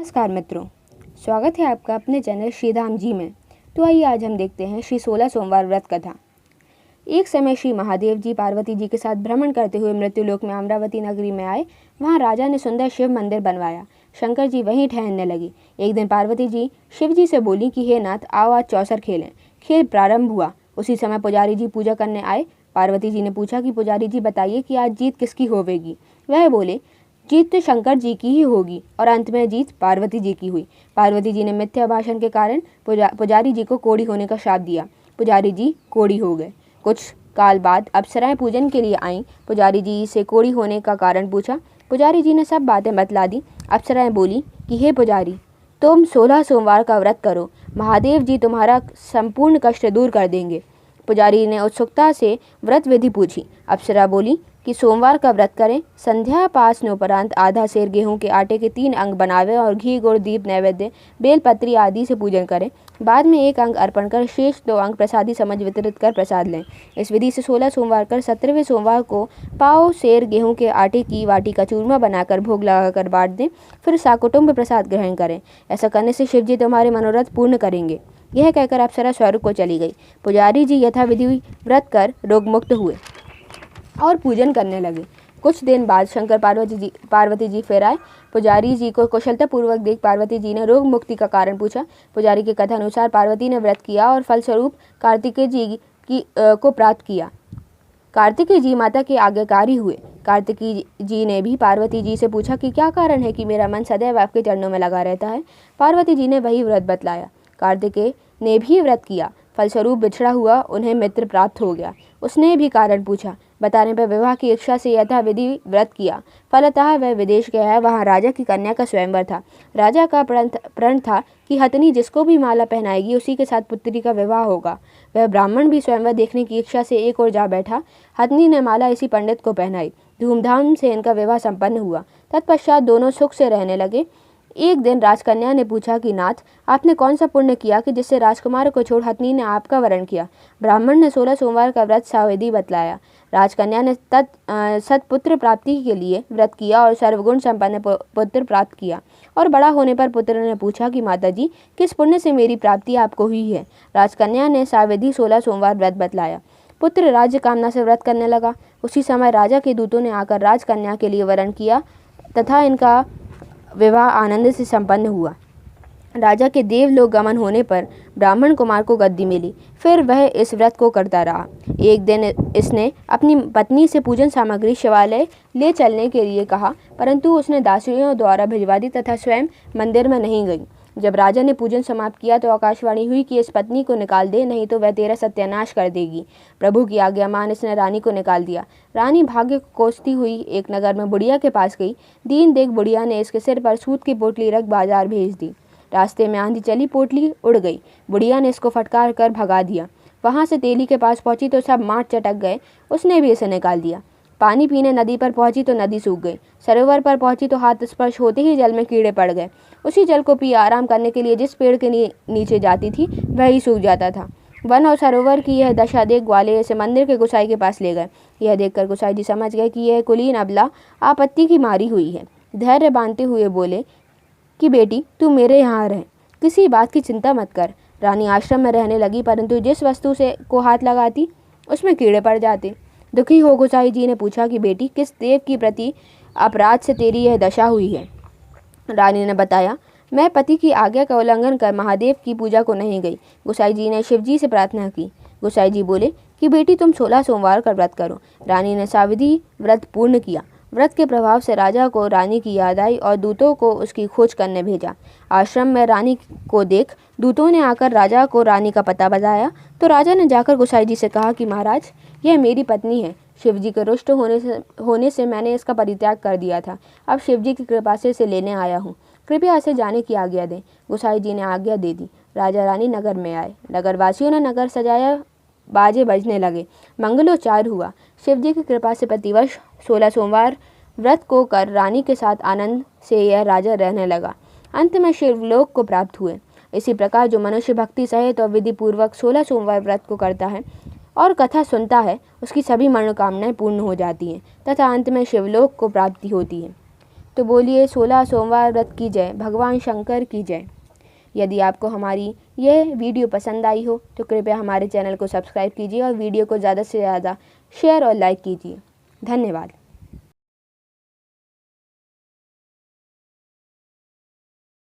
नमस्कार मित्रों, स्वागत है आपका अपने चैनल श्रीधाम जी में। तो आइए आज हम देखते हैं श्री 16 सोमवार व्रत कथा। एक समय श्री महादेव जी पार्वती जी के साथ भ्रमण करते हुए मृत्युलोक में अमरावती नगरी में आए। वहाँ राजा ने सुंदर शिव मंदिर बनवाया। शंकर जी वहीं ठहरने लगे। एक दिन पार्वती जी शिव जी से बोली कि हे नाथ, आओ आज चौसर खेलें। खेल प्रारंभ हुआ। उसी समय पुजारी जी पूजा करने आए। पार्वती जी ने पूछा कि पुजारी जी बताइए कि आज जीत किसकी होवेगी। वह बोले, जीत तो शंकर जी की ही होगी। और अंत में जीत पार्वती जी की हुई। पार्वती जी ने मिथ्या भाषण के कारण पुजारी जी को कोढ़ी होने का श्राप दिया। पुजारी जी कोढ़ी हो गए। कुछ काल बाद अप्सराएं पूजन के लिए आईं। पुजारी जी से कोढ़ी होने का कारण पूछा। पुजारी जी ने सब बातें बतला दी। अप्सराएं बोली कि हे पुजारी, तुम 16 सोमवार का व्रत करो, महादेव जी तुम्हारा संपूर्ण कष्ट दूर कर देंगे। पुजारी ने उत्सुकता से व्रत विधि पूछी। अप्सरा बोली कि सोमवार का व्रत करें, संध्या पासनोपरांत आधा सेर गेहूं के आटे के 3 अंग बनावे और घी गुड़ दीप नैवेद्य बेलपत्री आदि से पूजन करें। बाद में 1 अंग अर्पण कर शेष 2 अंग प्रसादी समझ वितरित कर प्रसाद लें। इस विधि से 16 सोमवार कर 17वें सोमवार को पाव सेर गेहूं के आटे की वाटी का चूरमा बनाकर भोग लगाकर बांट दें। फिर साकुटुंब प्रसाद ग्रहण करें। ऐसा करने से शिव जी तुम्हारे मनोरथ पूर्ण करेंगे। यह कहकर अप्सरा स्वर्ग को चली गई। पुजारी जी यथाविधि व्रत कर रोग मुक्त हुए और पूजन करने लगे। कुछ दिन बाद शंकर पार्वती जी फिर आए। पुजारी जी को कुशलतापूर्वक देख पार्वती जी ने रोग मुक्ति का कारण पूछा। पुजारी के कथा अनुसार पार्वती ने व्रत किया और फलस्वरूप कार्तिकेय जी को प्राप्त किया। कार्तिकेय जी माता के आज्ञाकारी हुए। कार्तिकेय जी ने भी पार्वती जी से पूछा कि क्या कारण है कि मेरा मन सदैव आपके चरणों में लगा रहता है। पार्वती जी ने वही व्रत बतलाया। कार्तिकेय ने भी व्रत किया। फलस्वरूप बिछड़ा हुआ उन्हें मित्र प्राप्त हो गया। उसने भी कारण पूछा। बताने पर विवाह की इच्छा से यथाविधि व्रत किया। फलतः वह विदेश गया। वहाँ राजा की कन्या का स्वयंवर था। राजा का प्रण था कि हथनी जिसको भी माला पहनाएगी उसी के साथ पुत्री का विवाह होगा। वह ब्राह्मण भी स्वयंवर देखने की इच्छा से एक ओर जा बैठा। हथनी ने माला इसी पंडित को पहनाई। धूमधाम से इनका विवाह संपन्न हुआ। तत्पश्चात दोनों सुख से रहने लगे। एक दिन राजकन्या ने पूछा कि नाथ, आपने कौन सा पुण्य किया कि जिससे राजकुमार को छोड़ हथनी ने आपका वरण किया। ब्राह्मण ने 16 सोमवार का व्रत साविधि बतलाया। राजकन्या ने सत्पुत्र प्राप्ति के लिए व्रत किया और सर्वगुण संपन्न पुत्र प्राप्त किया। और बड़ा होने पर पुत्र ने पूछा कि माताजी, किस पुण्य से मेरी प्राप्ति आपको हुई है। राजकन्या ने साविधि 16 सोमवार व्रत बतलाया। पुत्र राज्य कामना से व्रत करने लगा। उसी समय राजा के दूतों ने आकर राजकन्या के लिए वरण किया तथा इनका विवाह आनंद से संपन्न हुआ। राजा के देवलोक गमन होने पर ब्राह्मण कुमार को गद्दी मिली। फिर वह इस व्रत को करता रहा। एक दिन इसने अपनी पत्नी से पूजन सामग्री शिवालय ले चलने के लिए कहा, परंतु उसने दासियों द्वारा भिजवा दी तथा स्वयं मंदिर में नहीं गई। जब राजा ने पूजन समाप्त किया तो आकाशवाणी हुई कि इस पत्नी को निकाल दे, नहीं तो वह तेरा सत्यानाश कर देगी। प्रभु की आज्ञा मान इसने रानी को निकाल दिया। रानी भाग्य को कोसती हुई एक नगर में बुढ़िया के पास गई। दीन देख बुढ़िया ने इसके सिर पर सूत की पोटली रख बाजार भेज दी। रास्ते में आंधी चली, पोटली उड़ गई। बुढ़िया ने इसको फटकार कर भगा दिया। वहां से तेली के पास पहुंची तो सब माट चटक गए। उसने भी इसे निकाल दिया। पानी पीने नदी पर पहुंची तो नदी सूख गई। सरोवर पर पहुंची तो हाथ स्पर्श होते ही जल में कीड़े पड़ गए। उसी जल को पी आराम करने के लिए जिस पेड़ के नीचे जाती थी वही सूख जाता था। वन और सरोवर की यह दशा देख ग्वाले इसे मंदिर के गुसाई के पास ले गए। यह देखकर गुसाई जी समझ गए कि यह कुलीन अबला आपत्ति की मारी हुई है। धैर्य बांधते हुए बोले कि बेटी, तू मेरे यहाँ रह, किसी बात की चिंता मत कर। रानी आश्रम में रहने लगी, परंतु जिस वस्तु से को हाथ लगाती उसमें कीड़े पड़ जाते। दुखी हो गोसाई जी ने पूछा कि बेटी, किस देव की प्रति अपराध से तेरी यह दशा हुई है। रानी ने बताया, मैं पति की आज्ञा का उल्लंघन कर महादेव की पूजा को नहीं गई। गोसाई जी ने शिव जी से प्रार्थना की। गोसाई जी बोले कि बेटी, तुम 16 सोमवार का व्रत करो। रानी ने साविधि व्रत पूर्ण किया। व्रत के प्रभाव से राजा को रानी की याद आई और दूतों को उसकी खोज करने भेजा। आश्रम में रानी को देख दूतों ने आकर राजा को रानी का पता बताया। तो राजा ने जाकर गोसाई जी से कहा कि महाराज, यह मेरी पत्नी है। शिव जी के रुष्ट होने से मैंने इसका परित्याग कर दिया था। अब शिव जी की कृपा से इसे लेने आया हूँ। कृपया इसे जाने की आज्ञा दें। गोसाई जी ने आज्ञा दे दी। राजा रानी नगर में आए। नगरवासियों ने नगर सजाया, बाजे बजने लगे, मंगलोच्चार हुआ। शिव जी की कृपा से प्रतिवर्ष 16 सोमवार व्रत को कर रानी के साथ आनंद से यह राजा रहने लगा। अंत में शिवलोक को प्राप्त हुए। इसी प्रकार जो मनुष्य भक्ति सहित और विधि पूर्वक 16 सोमवार व्रत को करता है और कथा सुनता है, उसकी सभी मनोकामनाएं पूर्ण हो जाती हैं तथा अंत में शिवलोक को प्राप्ति होती है। तो बोलिए 16 सोमवार व्रत की जय, भगवान शंकर की जय। यदि आपको हमारी यह वीडियो पसंद आई हो तो कृपया हमारे चैनल को सब्सक्राइब कीजिए और वीडियो को ज़्यादा से ज़्यादा शेयर और लाइक कीजिए। धन्यवाद।